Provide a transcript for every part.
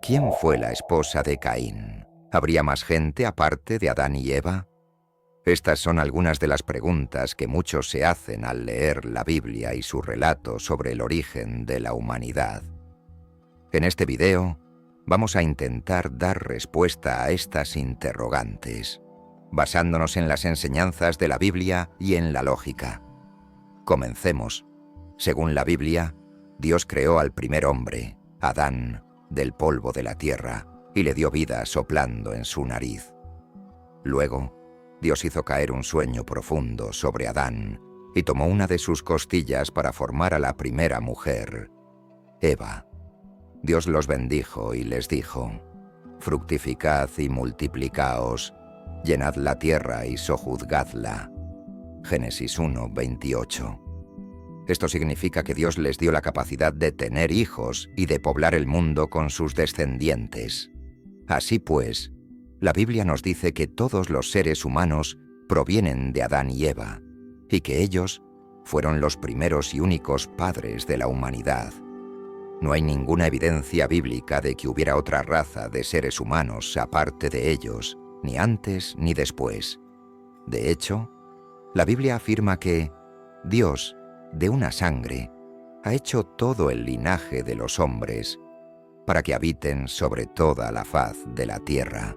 ¿Quién fue la esposa de Caín? ¿Habría más gente aparte de Adán y Eva? Estas son algunas de las preguntas que muchos se hacen al leer la Biblia y su relato sobre el origen de la humanidad. En este video vamos a intentar dar respuesta a estas interrogantes, basándonos en las enseñanzas de la Biblia y en la lógica. Comencemos. Según la Biblia, Dios creó al primer hombre, Adán, del polvo de la tierra, y le dio vida soplando en su nariz. Luego, Dios hizo caer un sueño profundo sobre Adán y tomó una de sus costillas para formar a la primera mujer, Eva. Dios los bendijo y les dijo: fructificad y multiplicaos, llenad la tierra y sojuzgadla. Génesis 1:28. Esto significa que Dios les dio la capacidad de tener hijos y de poblar el mundo con sus descendientes. Así pues, la Biblia nos dice que todos los seres humanos provienen de Adán y Eva, y que ellos fueron los primeros y únicos padres de la humanidad. No hay ninguna evidencia bíblica de que hubiera otra raza de seres humanos aparte de ellos, ni antes ni después. De hecho, la Biblia afirma que Dios, de una sangre, ha hecho todo el linaje de los hombres para que habiten sobre toda la faz de la tierra.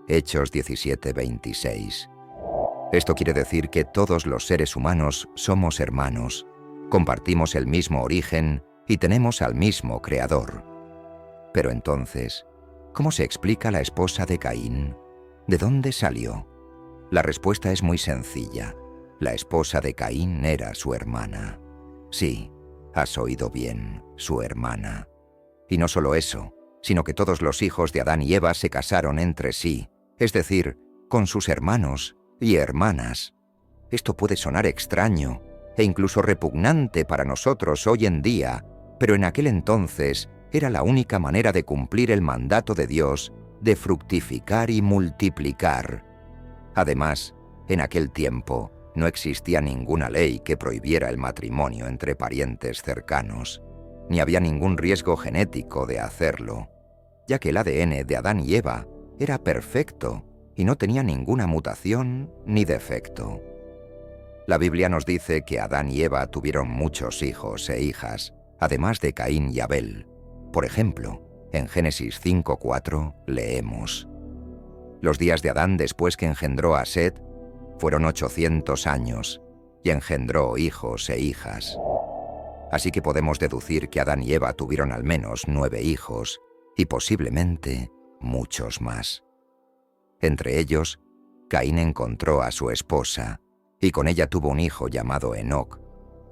Hechos 17:26. Esto quiere decir que todos los seres humanos somos hermanos, compartimos el mismo origen y tenemos al mismo Creador. Pero entonces, ¿cómo se explica la esposa de Caín? ¿De dónde salió? La respuesta es muy sencilla. La esposa de Caín era su hermana. Sí, has oído bien, su hermana. Y no solo eso, sino que todos los hijos de Adán y Eva se casaron entre sí, es decir, con sus hermanos y hermanas. Esto puede sonar extraño e incluso repugnante para nosotros hoy en día, pero en aquel entonces era la única manera de cumplir el mandato de Dios de fructificar y multiplicar. Además, en aquel tiempo no existía ninguna ley que prohibiera el matrimonio entre parientes cercanos, ni había ningún riesgo genético de hacerlo, ya que el ADN de Adán y Eva era perfecto y no tenía ninguna mutación ni defecto. La Biblia nos dice que Adán y Eva tuvieron muchos hijos e hijas, además de Caín y Abel. Por ejemplo, en Génesis 5:4 leemos: los días de Adán después que engendró a Set fueron 800 años, y engendró hijos e hijas. Así que podemos deducir que Adán y Eva tuvieron al menos 9 hijos, y posiblemente muchos más. Entre ellos, Caín encontró a su esposa, y con ella tuvo un hijo llamado Enoc,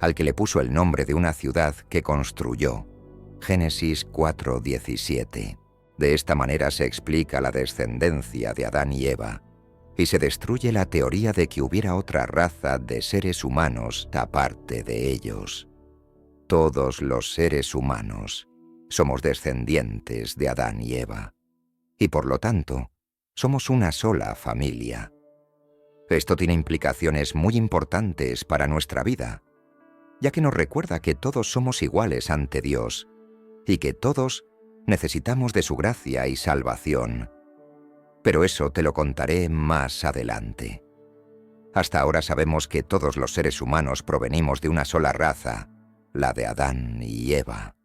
al que le puso el nombre de una ciudad que construyó. Génesis 4:17. De esta manera se explica la descendencia de Adán y Eva, y se destruye la teoría de que hubiera otra raza de seres humanos aparte de ellos. Todos los seres humanos somos descendientes de Adán y Eva, y por lo tanto, somos una sola familia. Esto tiene implicaciones muy importantes para nuestra vida, ya que nos recuerda que todos somos iguales ante Dios, y que todos necesitamos de su gracia y salvación. Pero eso te lo contaré más adelante. Hasta ahora sabemos que todos los seres humanos provenimos de una sola raza, la de Adán y Eva.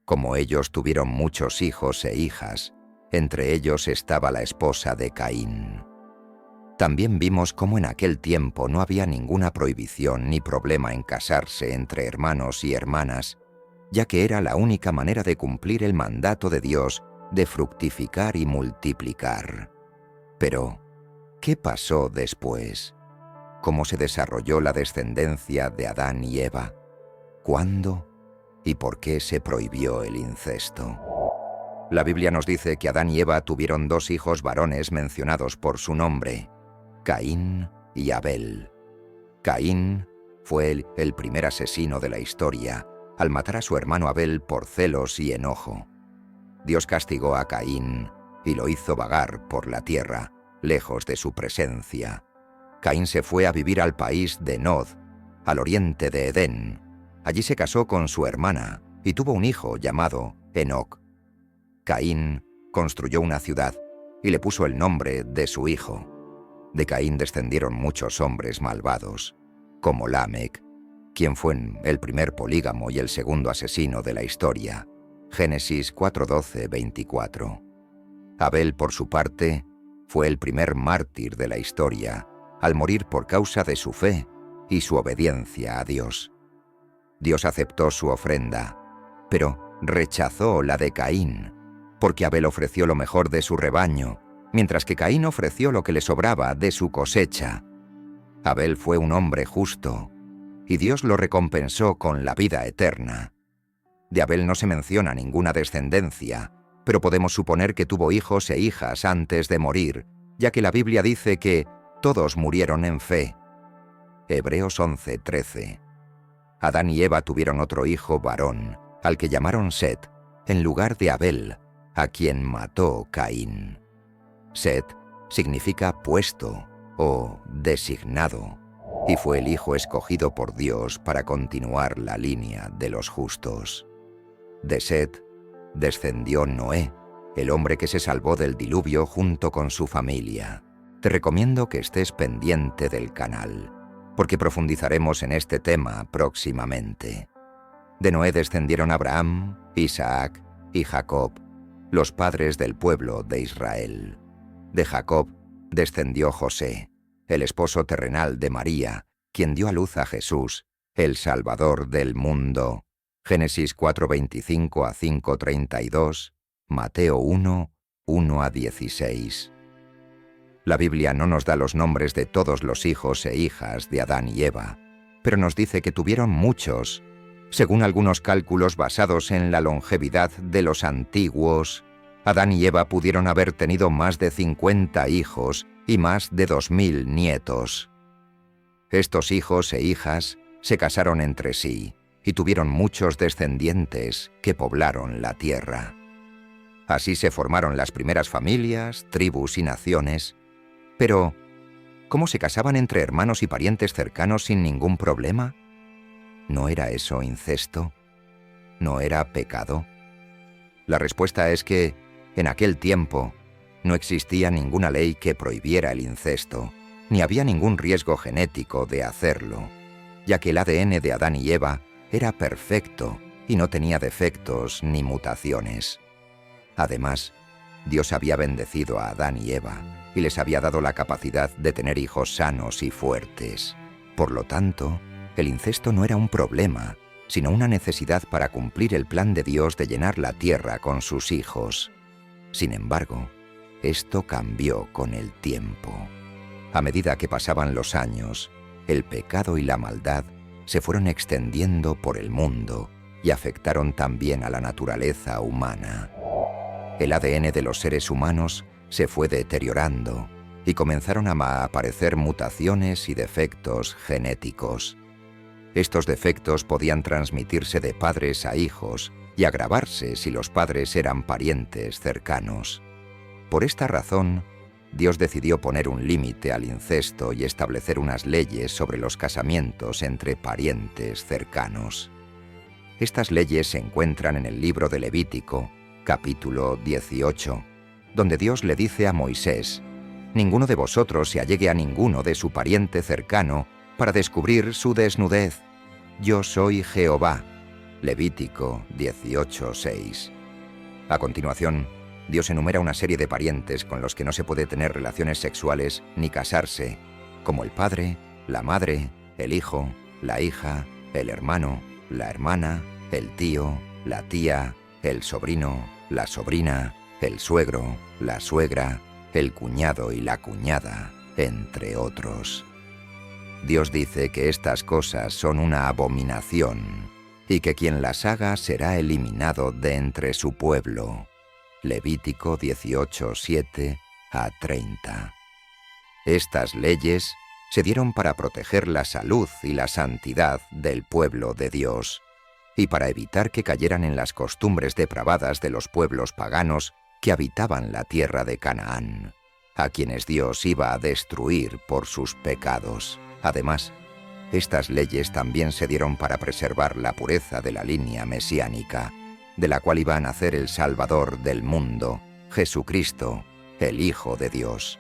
Como ellos tuvieron muchos hijos e hijas, entre ellos estaba la esposa de Caín. También vimos cómo en aquel tiempo no había ninguna prohibición ni problema en casarse entre hermanos y hermanas, ya que era la única manera de cumplir el mandato de Dios de fructificar y multiplicar. Pero, ¿qué pasó después? ¿Cómo se desarrolló la descendencia de Adán y Eva? ¿Cuándo y por qué se prohibió el incesto? La Biblia nos dice que Adán y Eva tuvieron 2 hijos varones mencionados por su nombre, Caín y Abel. Caín fue el primer asesino de la historia, al matar a su hermano Abel por celos y enojo. Dios castigó a Caín y lo hizo vagar por la tierra, lejos de su presencia. Caín se fue a vivir al país de Nod, al oriente de Edén. Allí se casó con su hermana y tuvo un hijo llamado Enoc. Caín construyó una ciudad y le puso el nombre de su hijo. De Caín descendieron muchos hombres malvados, como Lamec, quien fue el primer polígamo y el segundo asesino de la historia. Génesis 4:12-24. Abel, por su parte, fue el primer mártir de la historia, al morir por causa de su fe y su obediencia a Dios. Dios aceptó su ofrenda, pero rechazó la de Caín, porque Abel ofreció lo mejor de su rebaño, mientras que Caín ofreció lo que le sobraba de su cosecha. Abel fue un hombre justo, y Dios lo recompensó con la vida eterna. De Abel no se menciona ninguna descendencia, pero podemos suponer que tuvo hijos e hijas antes de morir, ya que la Biblia dice que todos murieron en fe. Hebreos 11:13. Adán y Eva tuvieron otro hijo varón, al que llamaron Set, en lugar de Abel, a quien mató Caín. Set significa puesto o designado, y fue el hijo escogido por Dios para continuar la línea de los justos. De Set descendió Noé, el hombre que se salvó del diluvio junto con su familia. Te recomiendo que estés pendiente del canal, porque profundizaremos en este tema próximamente. De Noé descendieron Abraham, Isaac y Jacob, los padres del pueblo de Israel. De Jacob descendió José, el esposo terrenal de María, quien dio a luz a Jesús, el Salvador del mundo. Génesis 4:25-5:32, Mateo 1:1-16. La Biblia no nos da los nombres de todos los hijos e hijas de Adán y Eva, pero nos dice que tuvieron muchos. Según algunos cálculos basados en la longevidad de los antiguos, Adán y Eva pudieron haber tenido más de 50 hijos y más de 2000 nietos. Estos hijos e hijas se casaron entre sí y tuvieron muchos descendientes que poblaron la tierra. Así se formaron las primeras familias, tribus y naciones. Pero, ¿cómo se casaban entre hermanos y parientes cercanos sin ningún problema? ¿No era eso incesto? ¿No era pecado? La respuesta es que, en aquel tiempo, no existía ninguna ley que prohibiera el incesto, ni había ningún riesgo genético de hacerlo, ya que el ADN de Adán y Eva era perfecto y no tenía defectos ni mutaciones. Además, Dios había bendecido a Adán y Eva y les había dado la capacidad de tener hijos sanos y fuertes. Por lo tanto, el incesto no era un problema, sino una necesidad para cumplir el plan de Dios de llenar la tierra con sus hijos. Sin embargo, esto cambió con el tiempo. A medida que pasaban los años, el pecado y la maldad se fueron extendiendo por el mundo y afectaron también a la naturaleza humana. El ADN de los seres humanos se fue deteriorando y comenzaron a aparecer mutaciones y defectos genéticos. Estos defectos podían transmitirse de padres a hijos y agravarse si los padres eran parientes cercanos. Por esta razón, Dios decidió poner un límite al incesto y establecer unas leyes sobre los casamientos entre parientes cercanos. Estas leyes se encuentran en el libro de Levítico, capítulo 18, donde Dios le dice a Moisés: «Ninguno de vosotros se allegue a ninguno de su pariente cercano para descubrir su desnudez. Yo soy Jehová». Levítico 18:6. A continuación, Dios enumera una serie de parientes con los que no se puede tener relaciones sexuales ni casarse, como el padre, la madre, el hijo, la hija, el hermano, la hermana, el tío, la tía, el sobrino, la sobrina, el suegro, la suegra, el cuñado y la cuñada, entre otros. Dios dice que estas cosas son una abominación y que quien las haga será eliminado de entre su pueblo. Levítico 18:7-30. Estas leyes se dieron para proteger la salud y la santidad del pueblo de Dios y para evitar que cayeran en las costumbres depravadas de los pueblos paganos que habitaban la tierra de Canaán, a quienes Dios iba a destruir por sus pecados. Además, estas leyes también se dieron para preservar la pureza de la línea mesiánica, de la cual iba a nacer el Salvador del mundo, Jesucristo, el Hijo de Dios.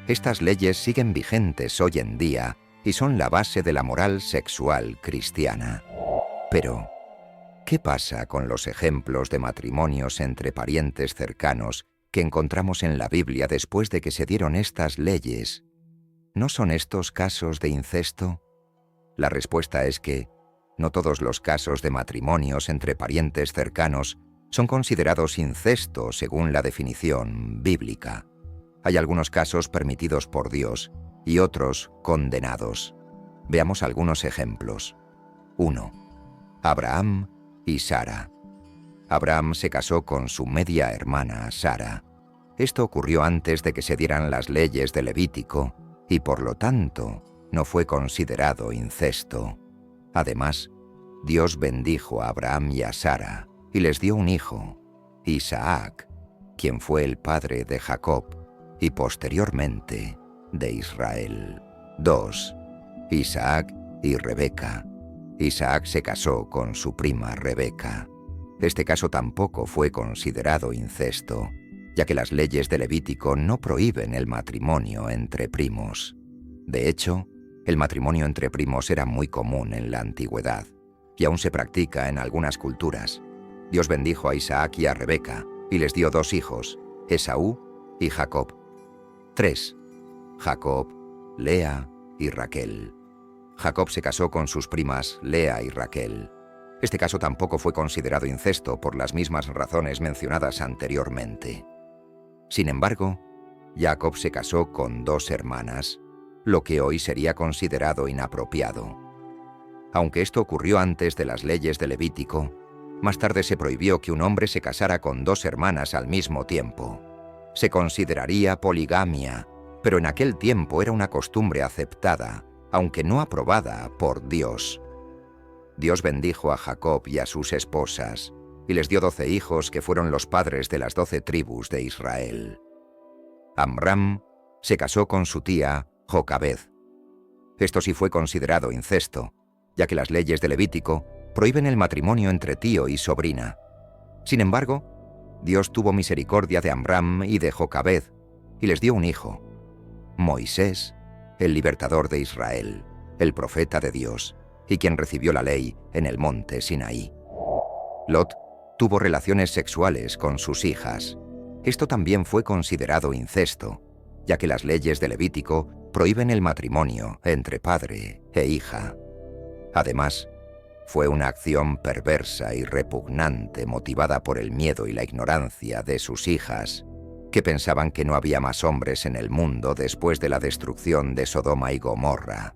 Estas leyes siguen vigentes hoy en día y son la base de la moral sexual cristiana. Pero, ¿qué pasa con los ejemplos de matrimonios entre parientes cercanos que encontramos en la Biblia después de que se dieron estas leyes? ¿No son estos casos de incesto? La respuesta es que no todos los casos de matrimonios entre parientes cercanos son considerados incesto según la definición bíblica. Hay algunos casos permitidos por Dios y otros condenados. Veamos algunos ejemplos. 1. Abraham y Sara. Abraham se casó con su media hermana, Sara. Esto ocurrió antes de que se dieran las leyes de Levítico y por lo tanto no fue considerado incesto. Además, Dios bendijo a Abraham y a Sara y les dio un hijo, Isaac, quien fue el padre de Jacob y posteriormente de Israel. 2. Isaac y Rebeca. Isaac se casó con su prima Rebeca. Este caso tampoco fue considerado incesto, ya que las leyes de Levítico no prohíben el matrimonio entre primos. De hecho, el matrimonio entre primos era muy común en la antigüedad, y aún se practica en algunas culturas. Dios bendijo a Isaac y a Rebeca, y les dio 2 hijos, Esaú y Jacob. 3. Jacob, Lea y Raquel. Jacob se casó con sus primas Lea y Raquel. Este caso tampoco fue considerado incesto por las mismas razones mencionadas anteriormente. Sin embargo, Jacob se casó con 2 hermanas, lo que hoy sería considerado inapropiado. Aunque esto ocurrió antes de las leyes de Levítico, más tarde se prohibió que un hombre se casara con 2 hermanas al mismo tiempo. Se consideraría poligamia, pero en aquel tiempo era una costumbre aceptada, aunque no aprobada por Dios. Dios bendijo a Jacob y a sus esposas, y les dio 12 hijos que fueron los padres de las 12 tribus de Israel. Amram se casó con su tía Jocabed. Esto sí fue considerado incesto, ya que las leyes de Levítico prohíben el matrimonio entre tío y sobrina. Sin embargo, Dios tuvo misericordia de Amram y de Jocabed, y les dio un hijo, Moisés, el libertador de Israel, el profeta de Dios, y quien recibió la ley en el monte Sinaí. Lot tuvo relaciones sexuales con sus hijas. Esto también fue considerado incesto, ya que las leyes de Levítico prohíben el matrimonio entre padre e hija. Además, fue una acción perversa y repugnante motivada por el miedo y la ignorancia de sus hijas, que pensaban que no había más hombres en el mundo después de la destrucción de Sodoma y Gomorra.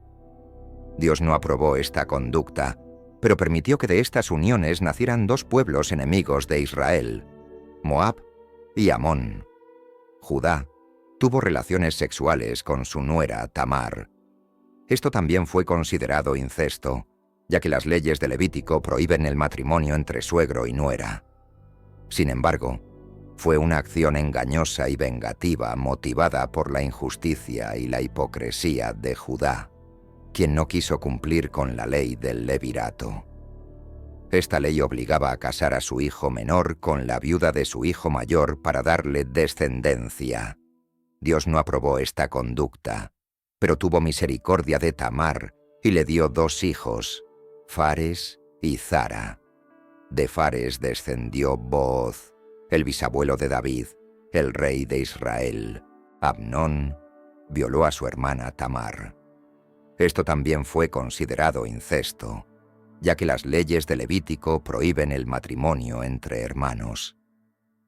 Dios no aprobó esta conducta, pero permitió que de estas uniones nacieran 2 pueblos enemigos de Israel, Moab y Amón. Judá tuvo relaciones sexuales con su nuera Tamar. Esto también fue considerado incesto, ya que las leyes de Levítico prohíben el matrimonio entre suegro y nuera. Sin embargo, fue una acción engañosa y vengativa motivada por la injusticia y la hipocresía de Judá, quien no quiso cumplir con la ley del levirato. Esta ley obligaba a casar a su hijo menor con la viuda de su hijo mayor para darle descendencia. Dios no aprobó esta conducta, pero tuvo misericordia de Tamar y le dio 2 hijos, Fares y Zara. De Fares descendió Booz, el bisabuelo de David, el rey de Israel. Amnón violó a su hermana Tamar. Esto también fue considerado incesto, ya que las leyes de Levítico prohíben el matrimonio entre hermanos.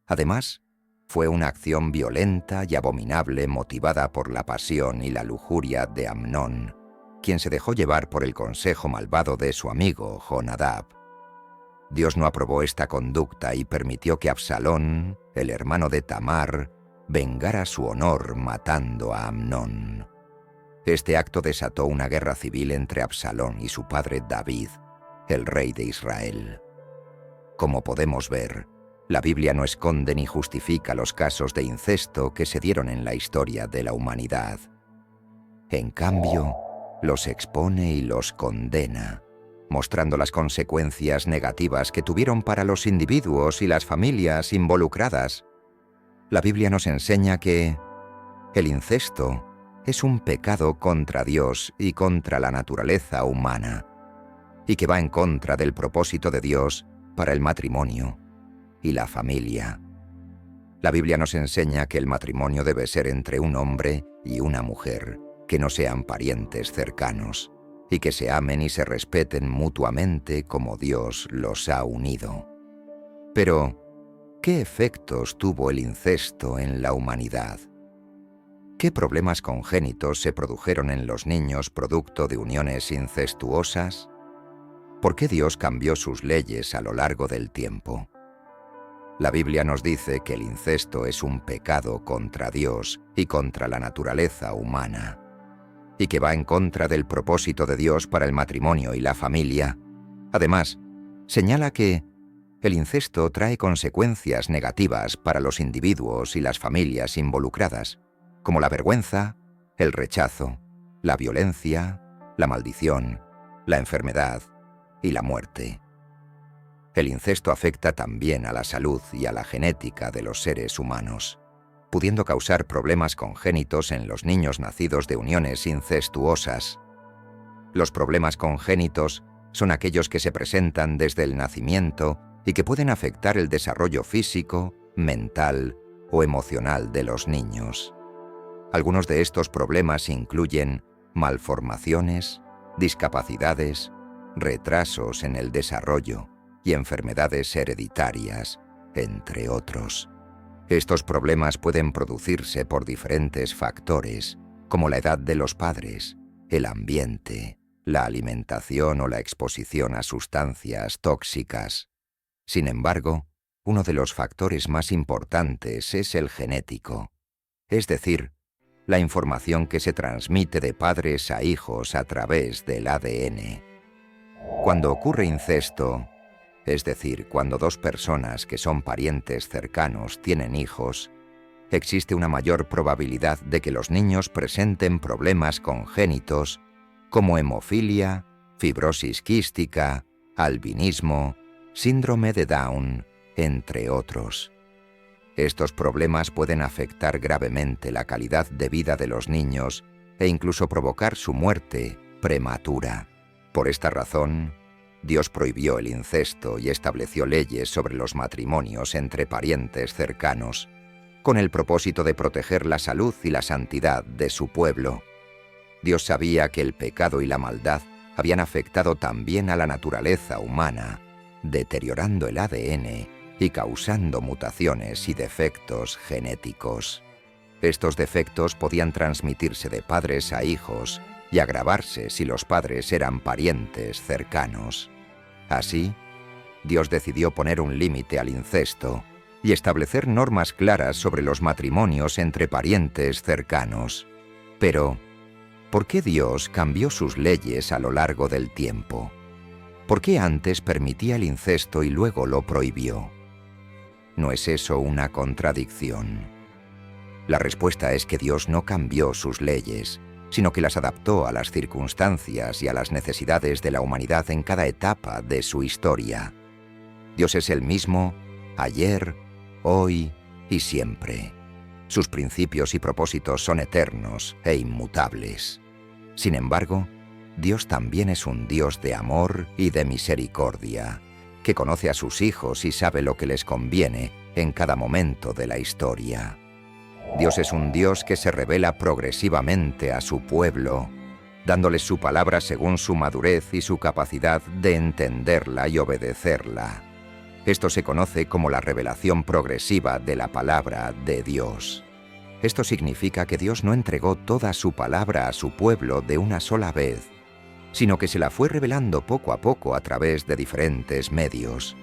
Además, fue una acción violenta y abominable motivada por la pasión y la lujuria de Amnón, quien se dejó llevar por el consejo malvado de su amigo Jonadab. Dios no aprobó esta conducta y permitió que Absalón, el hermano de Tamar, vengara su honor matando a Amnón. Este acto desató una guerra civil entre Absalón y su padre David, el rey de Israel. Como podemos ver, la Biblia no esconde ni justifica los casos de incesto que se dieron en la historia de la humanidad. En cambio, los expone y los condena, mostrando las consecuencias negativas que tuvieron para los individuos y las familias involucradas. La Biblia nos enseña que el incesto es un pecado contra Dios y contra la naturaleza humana, y que va en contra del propósito de Dios para el matrimonio y la familia. La Biblia nos enseña que el matrimonio debe ser entre un hombre y una mujer, que no sean parientes cercanos, y que se amen y se respeten mutuamente como Dios los ha unido. Pero, ¿qué efectos tuvo el incesto en la humanidad? ¿Qué problemas congénitos se produjeron en los niños producto de uniones incestuosas? ¿Por qué Dios cambió sus leyes a lo largo del tiempo? La Biblia nos dice que el incesto es un pecado contra Dios y contra la naturaleza humana, y que va en contra del propósito de Dios para el matrimonio y la familia. Además, señala que el incesto trae consecuencias negativas para los individuos y las familias involucradas, como la vergüenza, el rechazo, la violencia, la maldición, la enfermedad y la muerte. El incesto afecta también a la salud y a la genética de los seres humanos, pudiendo causar problemas congénitos en los niños nacidos de uniones incestuosas. Los problemas congénitos son aquellos que se presentan desde el nacimiento y que pueden afectar el desarrollo físico, mental o emocional de los niños. Algunos de estos problemas incluyen malformaciones, discapacidades, retrasos en el desarrollo y enfermedades hereditarias, entre otros. Estos problemas pueden producirse por diferentes factores, como la edad de los padres, el ambiente, la alimentación o la exposición a sustancias tóxicas. Sin embargo, uno de los factores más importantes es el genético, es decir, la información que se transmite de padres a hijos a través del ADN. Cuando ocurre incesto, es decir, cuando dos personas que son parientes cercanos tienen hijos, existe una mayor probabilidad de que los niños presenten problemas congénitos como hemofilia, fibrosis quística, albinismo, síndrome de Down, entre otros. Estos problemas pueden afectar gravemente la calidad de vida de los niños e incluso provocar su muerte prematura. Por esta razón, Dios prohibió el incesto y estableció leyes sobre los matrimonios entre parientes cercanos, con el propósito de proteger la salud y la santidad de su pueblo. Dios sabía que el pecado y la maldad habían afectado también a la naturaleza humana, deteriorando el ADN y causando mutaciones y defectos genéticos. Estos defectos podían transmitirse de padres a hijos y agravarse si los padres eran parientes cercanos. Así, Dios decidió poner un límite al incesto y establecer normas claras sobre los matrimonios entre parientes cercanos. Pero, ¿por qué Dios cambió sus leyes a lo largo del tiempo? ¿Por qué antes permitía el incesto y luego lo prohibió? ¿No es eso una contradicción? La respuesta es que Dios no cambió sus leyes, sino que las adaptó a las circunstancias y a las necesidades de la humanidad en cada etapa de su historia. Dios es el mismo ayer, hoy y siempre. Sus principios y propósitos son eternos e inmutables. Sin embargo, Dios también es un Dios de amor y de misericordia, que conoce a sus hijos y sabe lo que les conviene en cada momento de la historia. Dios es un Dios que se revela progresivamente a su pueblo, dándoles su palabra según su madurez y su capacidad de entenderla y obedecerla. Esto se conoce como la revelación progresiva de la palabra de Dios. Esto significa que Dios no entregó toda su palabra a su pueblo de una sola vez, sino que se la fue revelando poco a poco a través de diferentes medios.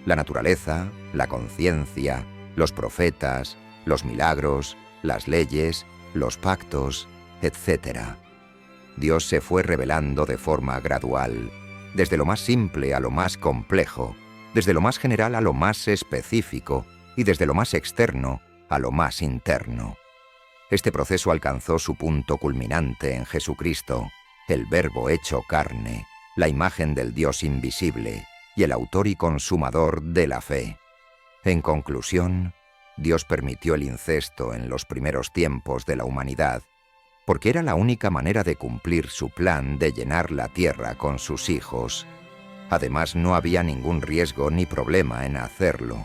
La naturaleza, la conciencia, los profetas, los milagros, las leyes, los pactos, etc. Dios se fue revelando de forma gradual, desde lo más simple a lo más complejo, desde lo más general a lo más específico y desde lo más externo a lo más interno. Este proceso alcanzó su punto culminante en Jesucristo, el Verbo hecho carne, la imagen del Dios invisible y el autor y consumador de la fe. En conclusión, Dios permitió el incesto en los primeros tiempos de la humanidad, porque era la única manera de cumplir su plan de llenar la tierra con sus hijos. Además, no había ningún riesgo ni problema en hacerlo,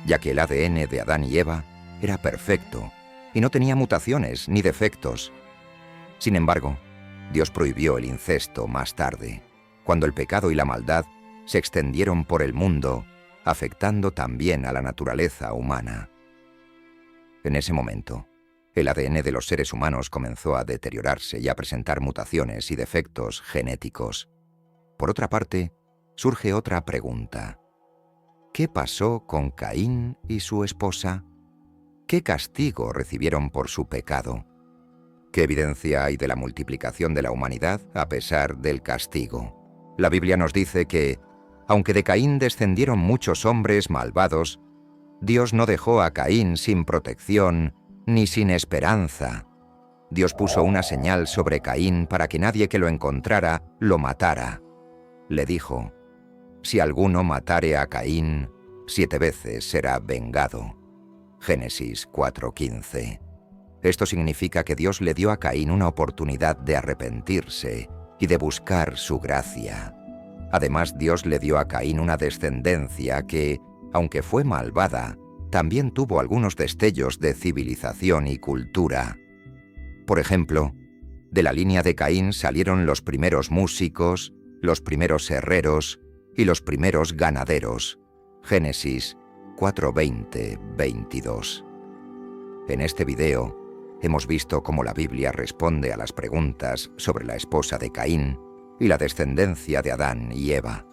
ya que el ADN de Adán y Eva era perfecto y no tenía mutaciones ni defectos. Sin embargo, Dios prohibió el incesto más tarde, cuando el pecado y la maldad se extendieron por el mundo, afectando también a la naturaleza humana. En ese momento, el ADN de los seres humanos comenzó a deteriorarse y a presentar mutaciones y defectos genéticos. Por otra parte, surge otra pregunta. ¿Qué pasó con Caín y su esposa? ¿Qué castigo recibieron por su pecado? ¿Qué evidencia hay de la multiplicación de la humanidad a pesar del castigo? La Biblia nos dice que, aunque de Caín descendieron muchos hombres malvados, Dios no dejó a Caín sin protección ni sin esperanza. Dios puso una señal sobre Caín para que nadie que lo encontrara lo matara. Le dijo: «Si alguno matare a Caín, 7 veces será vengado». Génesis 4:15. Esto significa que Dios le dio a Caín una oportunidad de arrepentirse y de buscar su gracia. Además, Dios le dio a Caín una descendencia que, aunque fue malvada, también tuvo algunos destellos de civilización y cultura. Por ejemplo, de la línea de Caín salieron los primeros músicos, los primeros herreros y los primeros ganaderos. Génesis 4:20-22. En este video, hemos visto cómo la Biblia responde a las preguntas sobre la esposa de Caín y la descendencia de Adán y Eva.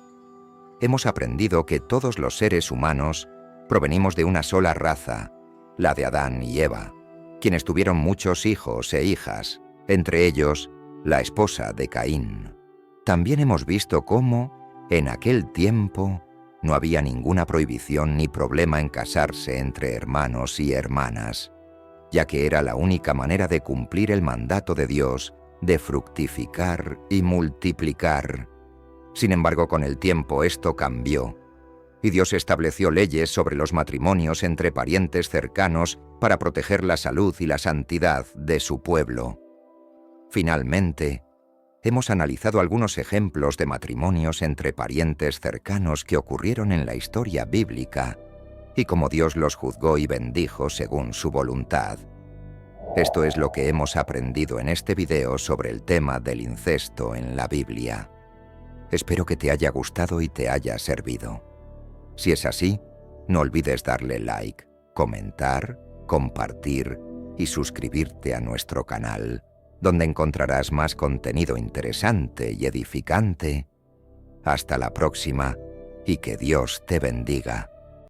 Hemos aprendido que todos los seres humanos provenimos de una sola raza, la de Adán y Eva, quienes tuvieron muchos hijos e hijas, entre ellos la esposa de Caín. También hemos visto cómo, en aquel tiempo, no había ninguna prohibición ni problema en casarse entre hermanos y hermanas, ya que era la única manera de cumplir el mandato de Dios de fructificar y multiplicar. Sin embargo, con el tiempo esto cambió, y Dios estableció leyes sobre los matrimonios entre parientes cercanos para proteger la salud y la santidad de su pueblo. Finalmente, hemos analizado algunos ejemplos de matrimonios entre parientes cercanos que ocurrieron en la historia bíblica y cómo Dios los juzgó y bendijo según su voluntad. Esto es lo que hemos aprendido en este video sobre el tema del incesto en la Biblia. Espero que te haya gustado y te haya servido. Si es así, no olvides darle like, comentar, compartir y suscribirte a nuestro canal, donde encontrarás más contenido interesante y edificante. Hasta la próxima y que Dios te bendiga.